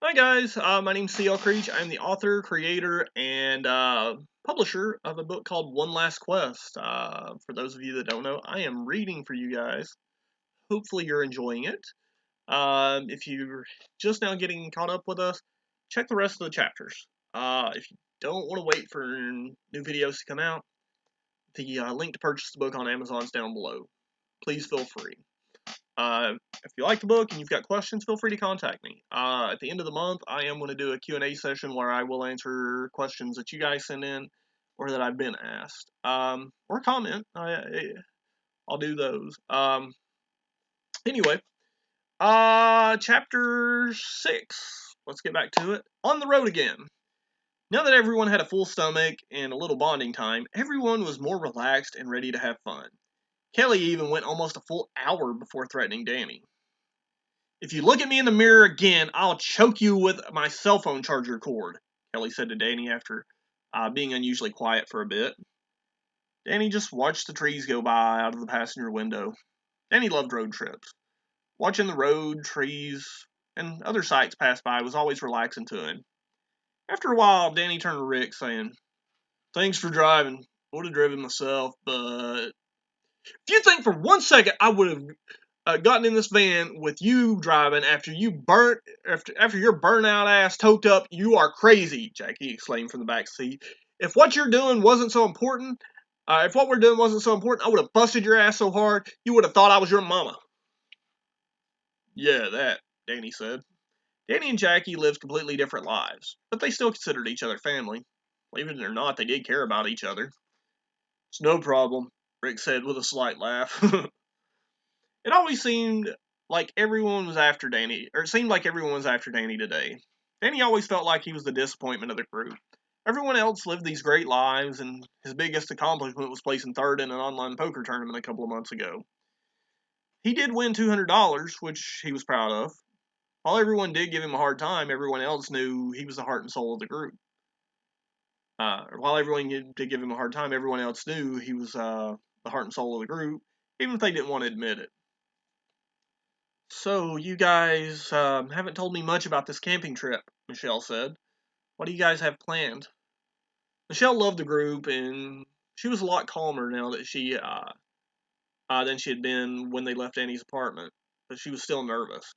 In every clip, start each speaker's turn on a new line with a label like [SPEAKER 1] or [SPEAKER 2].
[SPEAKER 1] Hi guys, my name's CL Creech. I'm the author, creator, and publisher of a book called One Last Quest. For those of you that don't know, I am reading for you guys. Hopefully you're enjoying it. If you're just now getting caught up with us, check the rest of the chapters. If you don't want to wait for new videos to come out, the link to purchase the book on Amazon is down below. Please feel free. If you like the book and you've got questions, feel free to contact me. At the end of the month, I am going to do a Q&A session where I will answer questions that you guys send in or that I've been asked. Or comment. I'll do those. Anyway, chapter 6. Let's get back to it. On the road again. Now that everyone had a full stomach and a little bonding time, everyone was more relaxed and ready to have fun. Kelly even went almost a full hour before threatening Danny. "If you look at me in the mirror again, I'll choke you with my cell phone charger cord," Kelly said to Danny after being unusually quiet for a bit. Danny just watched the trees go by out of the passenger window. Danny loved road trips. Watching the road, trees, and other sights pass by was always relaxing to him. After a while, Danny turned to Rick, saying, "Thanks for driving. I would have driven myself, but if you think for 1 second I would have gotten in this van with you driving after your burnout ass toked up, you are crazy," Jackie exclaimed from the back seat. If what we're doing wasn't so important, I would have busted your ass so hard you would have thought I was your mama." "Yeah, that," Danny said. Danny and Jackie lived completely different lives, but they still considered each other family. Believe it or not, they did care about each other. "It's no problem," Rick said with a slight laugh. It always seemed like everyone was after Danny, or it seemed like everyone was after Danny today. Danny always felt like he was the disappointment of the group. Everyone else lived these great lives, and his biggest accomplishment was placing third in an online poker tournament a couple of months ago. He did win $200, which he was proud of. While everyone did give him a hard time, everyone else knew he was the heart and soul of the group. While everyone did give him a hard time, everyone else knew he was the heart and soul of the group, even if they didn't want to admit it. "So, you guys haven't told me much about this camping trip," Michelle said. "What do you guys have planned?" Michelle loved the group, and she was a lot calmer now that than she had been when they left Annie's apartment, but she was still nervous.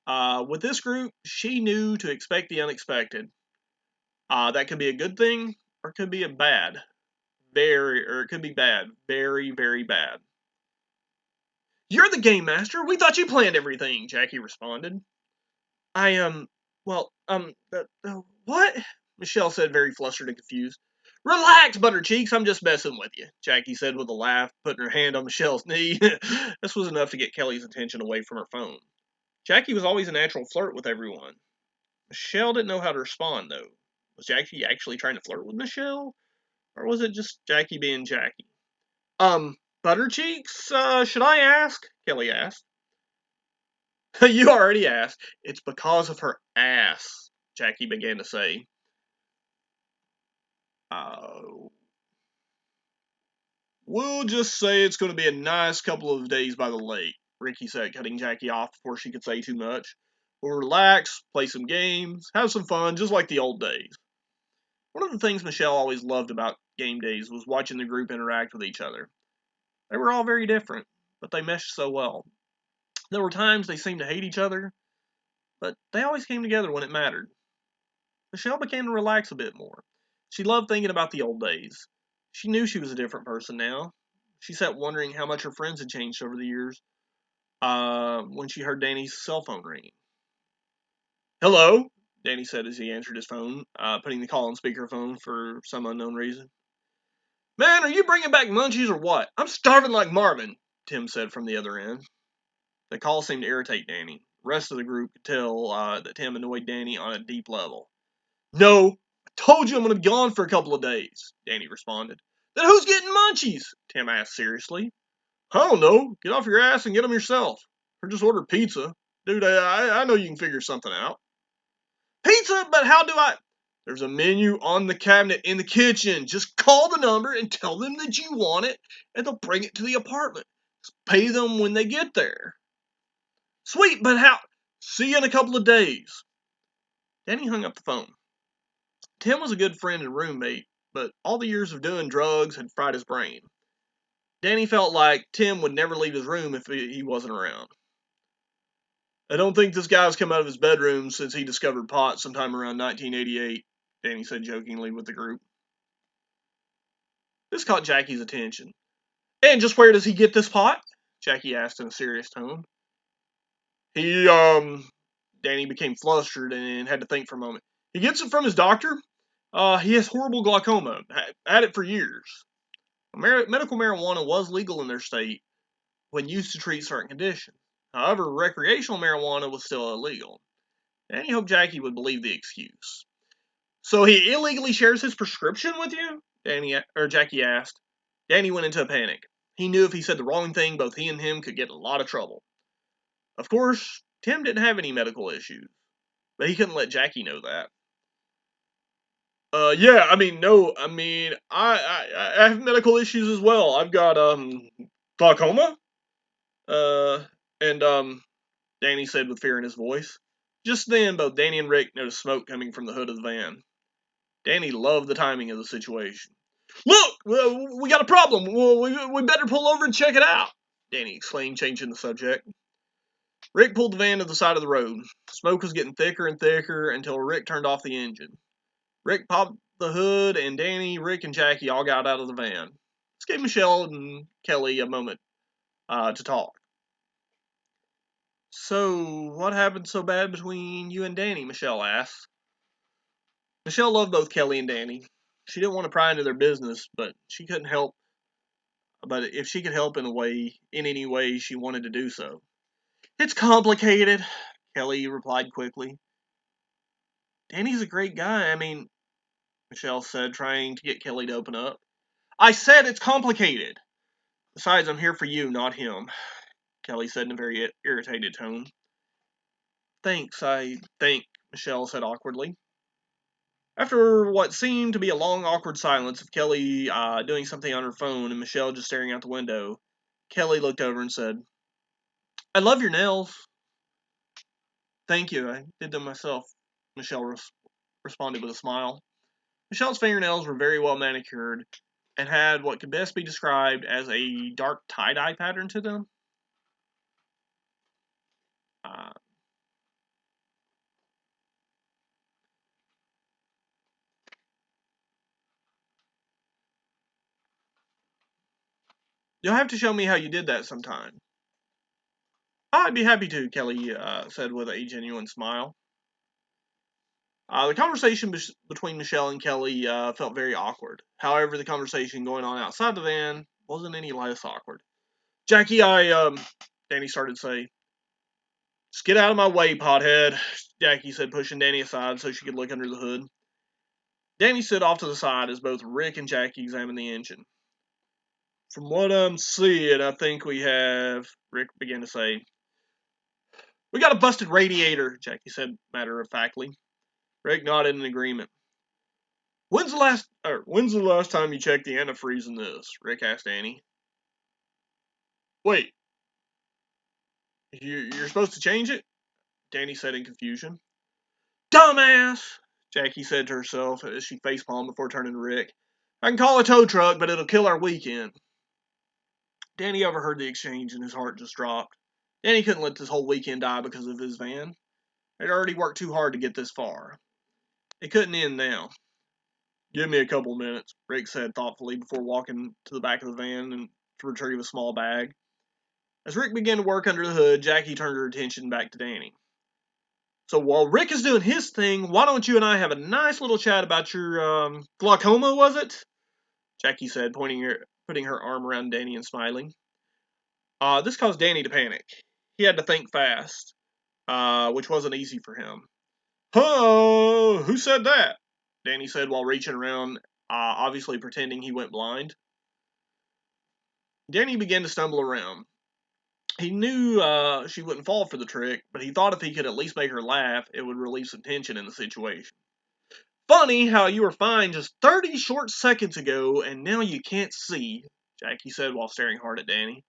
[SPEAKER 1] With this group, she knew to expect the unexpected. That could be a good thing, or it could be or it could be bad, very, very bad. "You're the game master. We thought you planned everything," Jackie responded. "I, well, what?" Michelle said, very flustered and confused. "Relax, Buttercheeks, I'm just messing with you," Jackie said with a laugh, putting her hand on Michelle's knee. This was enough to get Kelly's attention away from her phone. Jackie was always a natural flirt with everyone. Michelle didn't know how to respond, though. Was Jackie actually trying to flirt with Michelle? Or was it just Jackie being Jackie? Buttercheeks, should I ask?" Kelly asked. "You already asked. It's because of her ass," Jackie began to say. Uh, "We'll just say it's going to be a nice couple of days by the lake," Ricky said, cutting Jackie off before she could say too much. "We'll relax, play some games, have some fun, just like the old days." One of the things Michelle always loved about game days was watching the group interact with each other. They were all very different, but they meshed so well. There were times they seemed to hate each other, but they always came together when it mattered. Michelle began to relax a bit more. She loved thinking about the old days. She knew she was a different person now. She sat wondering how much her friends had changed over the years when she heard Danny's cell phone ringing. "Hello," Danny said as he answered his phone, putting the call on speakerphone for some unknown reason. "Man, are you bringing back munchies or what? I'm starving like Marvin," Tim said from the other end. The call seemed to irritate Danny. The rest of the group could tell that Tim annoyed Danny on a deep level. "No, I told you I'm going to be gone for a couple of days," Danny responded. "Then who's getting munchies?" Tim asked seriously. "I don't know. Get off your ass and get them yourself. Or just order pizza. Dude, I know you can figure something out." "Pizza? But how do I—" "There's a menu on the cabinet in the kitchen. Just call the number and tell them that you want it, and they'll bring it to the apartment. Just pay them when they get there." "Sweet, but how—" "See you in a couple of days." Danny hung up the phone. Tim was a good friend and roommate, but all the years of doing drugs had fried his brain. Danny felt like Tim would never leave his room if he wasn't around. I don't think this guy's come out of his bedroom since he discovered pot sometime around 1988, Danny said jokingly with the group. This caught Jackie's attention. And just where does he get this pot? Jackie asked in a serious tone. He, Danny became flustered and had to think for a moment. He gets it from his doctor. He has horrible glaucoma. Had it for years. Medical marijuana was legal in their state when used to treat certain conditions. However, recreational marijuana was still illegal. Danny hoped Jackie would believe the excuse. So he illegally shares his prescription with you? Jackie asked. Danny went into a panic. He knew if he said the wrong thing, both he and him could get in a lot of trouble. Of course, Tim didn't have any medical issues, but he couldn't let Jackie know that. Yeah, I have medical issues as well. I've got, glaucoma. Uh, and, Danny said with fear in his voice. Just then, both Danny and Rick noticed smoke coming from the hood of the van. Danny loved the timing of the situation. Look! We got a problem! We better pull over and check it out! Danny exclaimed, changing the subject. Rick pulled the van to the side of the road. Smoke was getting thicker and thicker until Rick turned off the engine. Rick popped the hood, and Danny, Rick, and Jackie all got out of the van. This gave Michelle and Kelly a moment to talk. So, what happened so bad between you and Danny? Michelle asked. Michelle loved both Kelly and Danny. She didn't want to pry into their business, but she couldn't help. But if she could help in any way, she wanted to do so. It's complicated, Kelly replied quickly. Danny's a great guy. Michelle said, trying to get Kelly to open up. I said it's complicated. Besides, I'm here for you, not him, Kelly said in a very irritated tone. Thanks, I think, Michelle said awkwardly. After what seemed to be a long, awkward silence of Kelly doing something on her phone and Michelle just staring out the window, Kelly looked over and said, I love your nails. Thank you, I did them myself, Michelle responded with a smile. Michelle's fingernails were very well manicured and had what could best be described as a dark tie-dye pattern to them. You'll have to show me how you did that sometime. I'd be happy to, Kelly said with a genuine smile. The conversation between Michelle and Kelly felt very awkward. However, the conversation going on outside the van wasn't any less awkward. Jackie, Danny started to say. Just get out of my way, pothead, Jackie said, pushing Danny aside so she could look under the hood. Danny stood off to the side as both Rick and Jackie examined the engine. From what I'm seeing, I think we have, Rick began to say. We got a busted radiator, Jackie said matter-of-factly. Rick nodded in agreement. When's the last time you checked the antifreeze in this? Rick asked Danny. Wait, you're supposed to change it? Danny said in confusion. Dumbass, Jackie said to herself as she facepalmed before turning to Rick. I can call a tow truck, but it'll kill our weekend. Danny overheard the exchange and his heart just dropped. Danny couldn't let this whole weekend die because of his van. They'd already worked too hard to get this far. It couldn't end now. Give me a couple minutes, Rick said thoughtfully before walking to the back of the van and to retrieve a small bag. As Rick began to work under the hood, Jackie turned her attention back to Danny. So while Rick is doing his thing, why don't you and I have a nice little chat about your, glaucoma, was it? Jackie said, putting her arm around Danny and smiling. This caused Danny to panic. He had to think fast, which wasn't easy for him. Oh, who said that? Danny said while reaching around, obviously pretending he went blind. Danny began to stumble around. He knew she wouldn't fall for the trick, but he thought if he could at least make her laugh, it would relieve some tension in the situation. Funny how you were fine just 30 short seconds ago, and now you can't see, Jackie said while staring hard at Danny.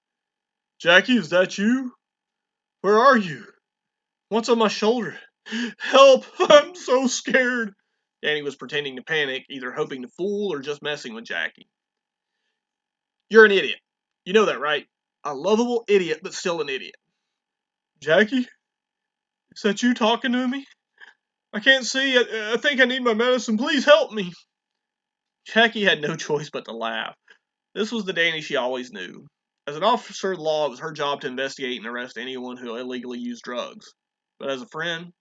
[SPEAKER 1] Jackie, is that you? Where are you? What's on my shoulder? Help! I'm so scared. Danny was pretending to panic, either hoping to fool or just messing with Jackie. You're an idiot. You know that, right? A lovable idiot, but still an idiot. Jackie? Is that you talking to me? I can't see. I think I need my medicine. Please help me. Jackie had no choice but to laugh. This was the Danny she always knew. As an officer of the law, it was her job to investigate and arrest anyone who illegally used drugs. But as a friend,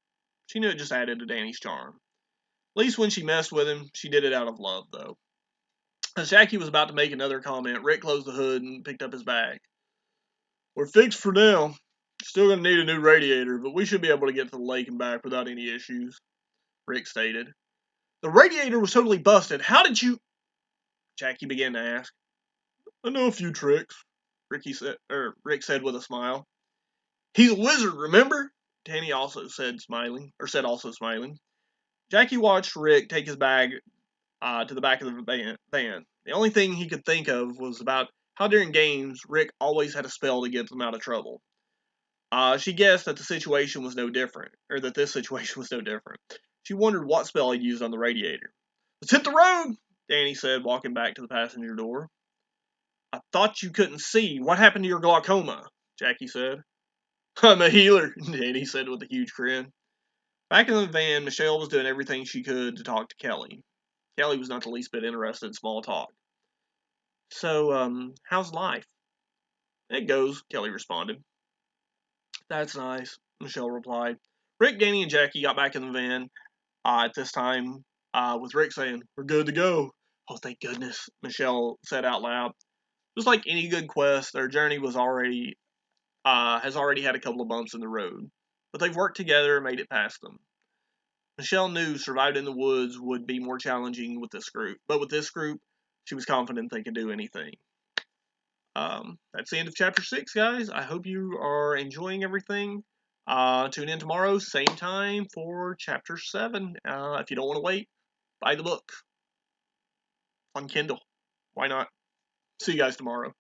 [SPEAKER 1] she knew it just added to Danny's charm. At least when she messed with him, she did it out of love, though. As Jackie was about to make another comment, Rick closed the hood and picked up his bag. We're fixed for now. Still gonna need a new radiator, but we should be able to get to the lake and back without any issues, Rick stated. The radiator was totally busted. How did you... Jackie began to ask. I know a few tricks, Rick said with a smile. He's a wizard, remember? Danny also said, smiling. Jackie watched Rick take his bag to the back of the van. The only thing he could think of was about how during games, Rick always had a spell to get them out of trouble. She guessed that this situation was no different. She wondered what spell he'd used on the radiator. Let's hit the road, Danny said, walking back to the passenger door. I thought you couldn't see. What happened to your glaucoma? Jackie said. I'm a healer, Danny said with a huge grin. Back in the van, Michelle was doing everything she could to talk to Kelly. Kelly was not the least bit interested in small talk. So, how's life? It goes, Kelly responded. That's nice, Michelle replied. Rick, Danny, and Jackie got back in the van at this time with Rick saying, We're good to go. Oh, thank goodness, Michelle said out loud. Just like any good quest, their journey has already had a couple of bumps in the road, but they've worked together and made it past them. Michelle knew surviving in the woods would be more challenging with this group, but with this group, she was confident they could do anything. That's the end of chapter 6, guys. I hope you are enjoying everything. Tune in tomorrow, same time for chapter 7. If you don't want to wait, buy the book on Kindle. Why not? See you guys tomorrow.